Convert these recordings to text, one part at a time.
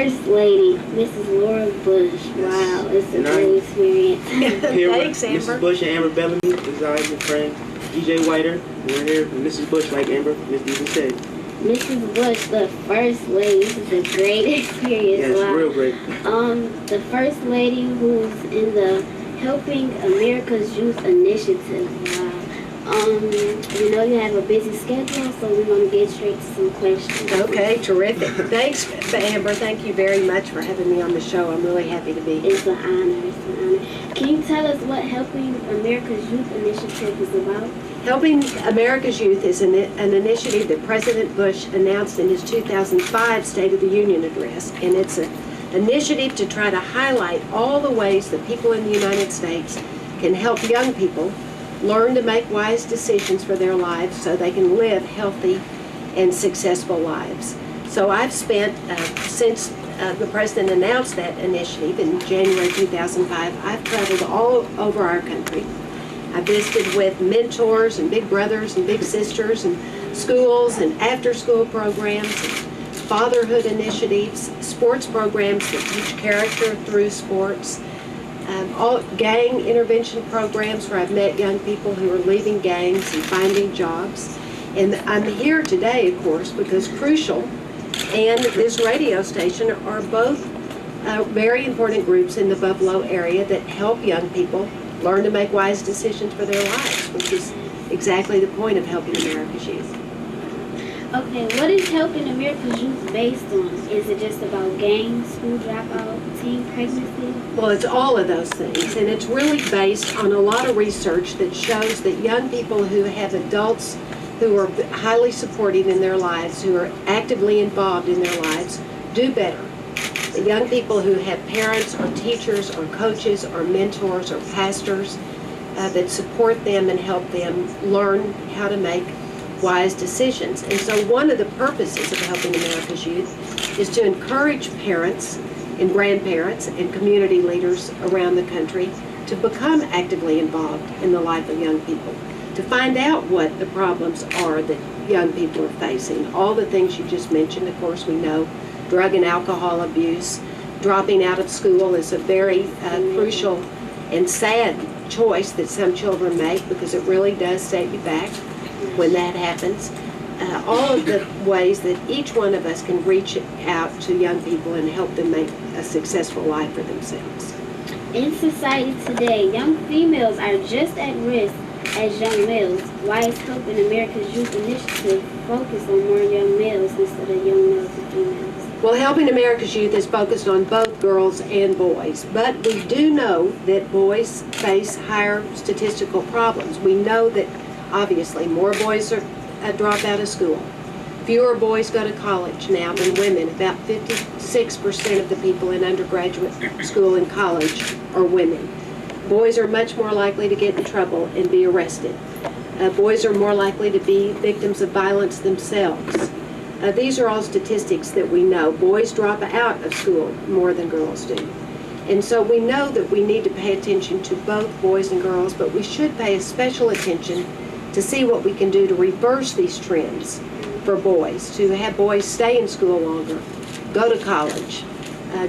First Lady, Mrs. Laura Bush. Wow, it's a great experience. Here Thanks, with Amber. Mrs. Bush and Amber Bellamy, this is our friend DJ Whiter. We're here with Mrs. Bush, like Amber, Miss Deason said. Mrs. Bush, the First Lady. This is a great experience. Yeah, it's wow. real great. The First Lady who's in the Helping America's Youth Initiative. Wow. We know you have a busy schedule, so we're going to get straight to some questions. Okay, terrific. Thanks, Amber. Thank you very much for having me on the show. I'm really happy to be here. It's an honor. It's an honor. Can you tell us what Helping America's Youth Initiative is about? Helping America's Youth is an initiative that President Bush announced in his 2005 State of the Union address, and it's an initiative to try to highlight all the ways that people in the United States can help young people learn to make wise decisions for their lives so they can live healthy and successful lives. So I've spent, since the President announced that initiative in January 2005, I've traveled all over our country. I visited with mentors and big brothers and big sisters and schools and after-school programs, and fatherhood initiatives, sports programs that teach character through sports, all gang intervention programs where I've met young people who are leaving gangs and finding jobs. And I'm here today, of course, because C.R.U.C.I.A.L and this radio station are both very important groups in the Buffalo area that help young people learn to make wise decisions for their lives, which is exactly the point of Helping America's Youth. Okay, what is Helping America's Youth based on? Is it just about gangs, school dropout, teen pregnancy? Well, it's all of those things, and it's really based on a lot of research that shows that young people who have adults who are highly supportive in their lives, who are actively involved in their lives, do better. The young people who have parents or teachers or coaches or mentors or pastors that support them and help them learn how to make wise decisions. And so one of the purposes of Helping America's Youth is to encourage parents and grandparents and community leaders around the country to become actively involved in the life of young people, to find out what the problems are that young people are facing. All the things you just mentioned, of course, we know drug and alcohol abuse, dropping out of school is a very crucial and sad choice that some children make, because it really does set you back when that happens. All of the ways that each one of us can reach out to young people and help them make a successful life for themselves. In society today, young females are just at risk as young males. Why is Helping America's Youth Initiative focused on more young males instead of young males and females? Well, Helping America's Youth is focused on both girls and boys, but we do know that boys face higher statistical problems. We know that obviously more boys drop out of school. Fewer boys go to college now than women. About 56% of the people in undergraduate school and college are women. Boys are much more likely to get in trouble and be arrested. Boys are more likely to be victims of violence themselves. These are all statistics that we know. Boys drop out of school more than girls do. And so we know that we need to pay attention to both boys and girls, but we should pay special attention to see what we can do to reverse these trends for boys, to have boys stay in school longer, go to college,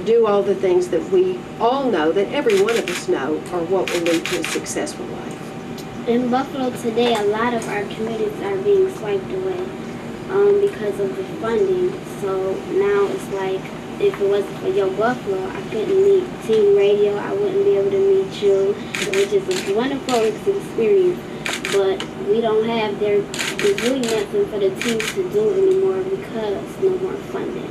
do all the things that we all know, that every one of us know, are what will lead to a successful life. In Buffalo today, a lot of our communities are being swiped away because of the funding. So now it's like, if it wasn't for Yo Buffalo, I couldn't meet Teen Radio, I wouldn't be able to meet you, which is a wonderful experience. But we don't have, there's really nothing for the teens to do anymore because no more funding.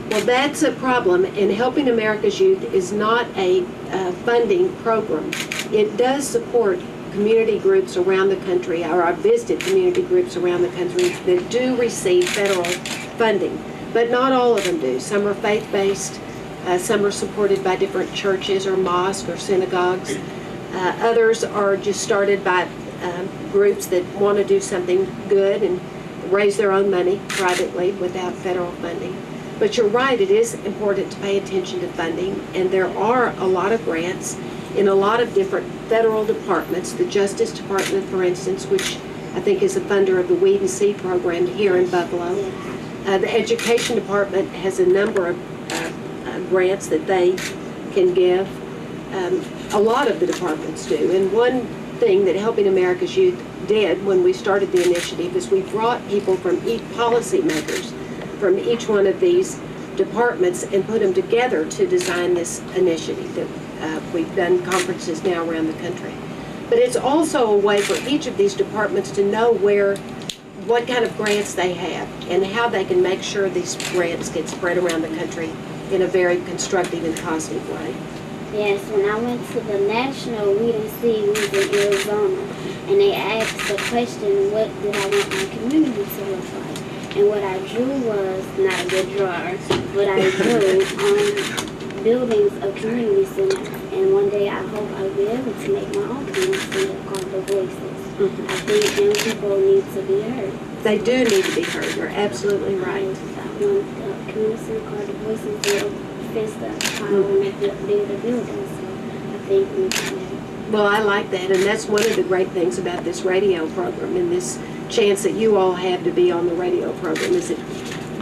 Well, that's a problem, and Helping America's Youth is not a funding program. It does support community groups around the country, or I've visited community groups around the country that do receive federal funding, but not all of them do. Some are faith-based, some are supported by different churches or mosques or synagogues. Others are just started by groups that want to do something good and raise their own money privately without federal funding. But you're right, it is important to pay attention to funding, and there are a lot of grants in a lot of different federal departments. The Justice Department, for instance, which I think is a funder of the Weed and Seed program here in Buffalo. The Education Department has a number of grants that they can give. A lot of the departments do. And one thing that Helping America's Youth did when we started the initiative is we brought people from each policymakers from each one of these departments and put them together to design this initiative that we've done conferences now around the country. But it's also a way for each of these departments to know what kind of grants they have and how they can make sure these grants get spread around the country in a very constructive and positive way. Yes, when I went to the National Weed and Seed Week in Arizona, and they asked the question, what did I want my community to look like? And what I drew was, not a good drawer, but I drew buildings of community center. And one day I hope I'll be able to make my own community center called The Voices. I think young people need to be heard. They do need to be heard. You're absolutely right. I want a community center called The Voices to fix the power and build a building. So I think we can. Well, I like that, and that's one of the great things about this radio program and this chance that you all have to be on the radio program is that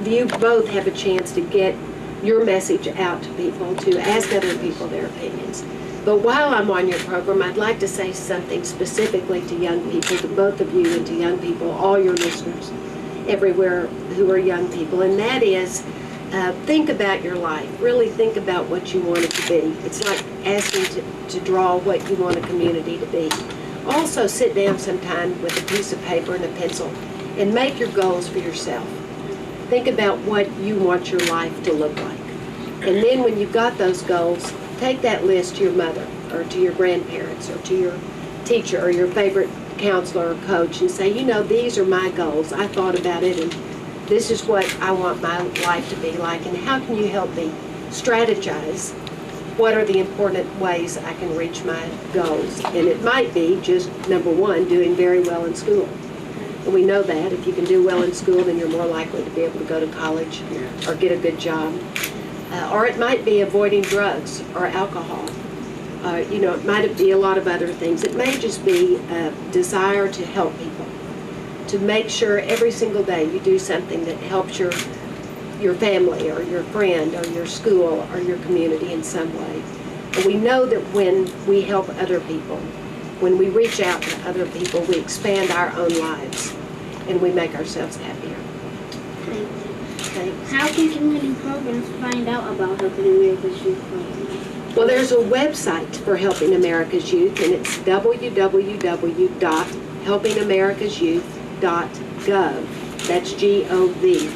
you both have a chance to get your message out to people, to ask other people their opinions. But while I'm on your program, I'd like to say something specifically to young people, to both of you and to young people, all your listeners everywhere who are young people, and that is think about your life. Really think about what you want it to be. It's like asking to draw what you want a community to be. Also sit down sometime with a piece of paper and a pencil and make your goals for yourself. Think about what you want your life to look like. And then when you've got those goals, take that list to your mother or to your grandparents or to your teacher or your favorite counselor or coach and say, you know, these are my goals. I thought about it and this is what I want my life to be like, and how can you help me strategize what are the important ways I can reach my goals? And it might be just, number one, doing very well in school. And we know that if you can do well in school, then you're more likely to be able to go to college or get a good job. Or it might be avoiding drugs or alcohol. It might be a lot of other things. It may just be a desire to help people, to make sure every single day you do something that helps your family or your friend or your school or your community in some way. And we know that when we help other people, when we reach out to other people, we expand our own lives and we make ourselves happier. Thanks. How can community programs find out about Helping America's Youth program? Well, there's a website for Helping America's Youth, and it's www.helpingamericasuyouth.gov. That's G-O-V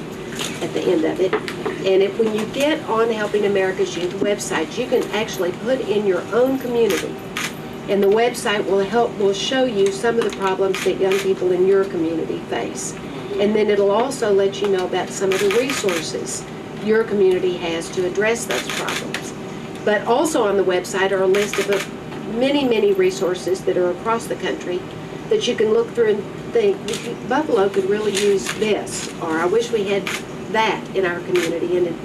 at the end of it. And when you get on Helping America's Youth website, you can actually put in your own community. And the website will show you some of the problems that young people in your community face. And then it'll also let you know about some of the resources your community has to address those problems. But also on the website are a list of many, many resources that are across the country that you can look through and think, Buffalo could really use this, or I wish we had that in our community. And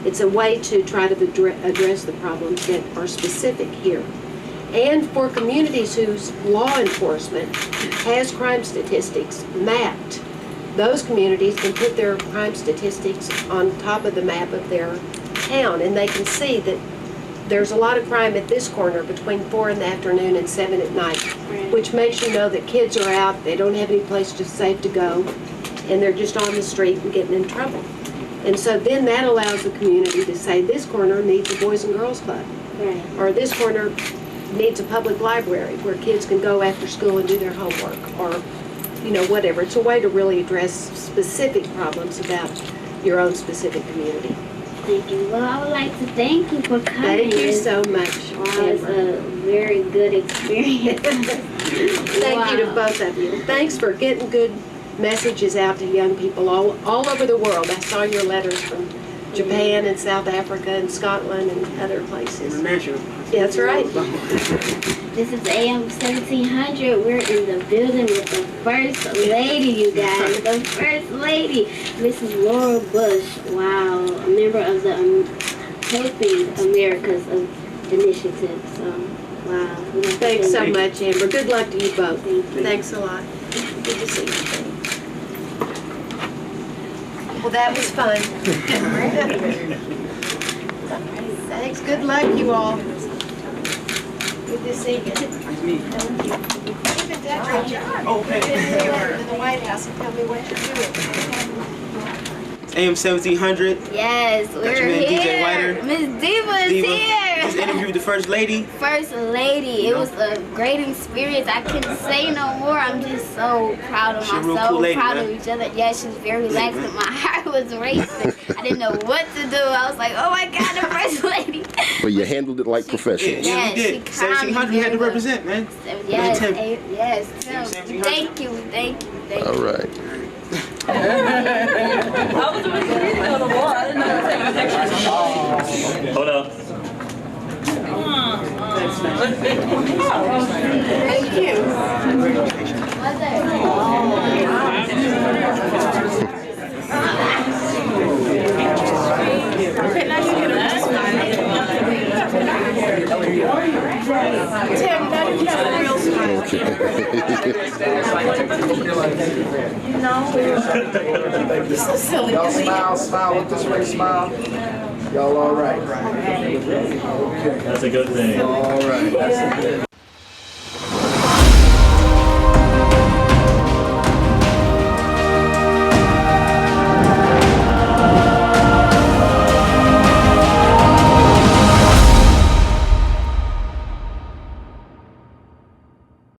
it's a way to try to address the problems that are specific here. And for communities whose law enforcement has crime statistics mapped, those communities can put their crime statistics on top of the map of their town, and they can see that there's a lot of crime at this corner between 4 in the afternoon and 7 at night, which makes you know that kids are out, they don't have any place safe to go, and they're just on the street and getting in trouble. And so then that allows the community to say, this corner needs a Boys and Girls Club, or this corner needs a public library where kids can go after school and do their homework, or whatever. It's a way to really address specific problems about your own specific community. Thank you. Well, I would like to thank you for coming. Thank you so much. Wow, it's a very good experience. Thank you to both of you. Thanks for getting good messages out to young people all over the world. I saw your letters from Japan and South Africa and Scotland and other places. International. Yeah, that's right. This is AM 1700. We're in the building with the First Lady, you guys. The First Lady, Mrs. Laura Bush. Wow, a member of the Helping America's initiative. So, wow. Thanks so much, Amber. Good luck to you both. Thank you. Thanks a lot. Good to see you. Well, that was fun. Thanks. Good luck, you all. Good to see you. Nice to meet you. Thank you. David Decker, Okay. in the White House, and tell me what you're doing. AM 1700. Yes, Got we're your man, DJ here. Whiter. Miss Diva is Diva. here. Just interviewed the first lady. First lady. It was a great experience. I couldn't say no more. I'm just so proud of She a real myself, cool lady, proud man. of each other. Yeah, she was very relaxed, man. and my heart was racing. I didn't know what to do. I was like, oh my God, the first lady. But you handled it like professionals. Yeah, we Yes, did. she calmed me 1700 we had to very well. represent, man. Yes, Tim. yes, Tim. 1700. Thank you, thank you, thank you. All right. I was reading on the wall. I didn't know I was taking pictures. Hold up. Thank you. Okay, now you get a real smile. Tim, now you get a real smile. So silly. Y'all smile, look this way, smile. Y'all all right? That's a good thing. All right.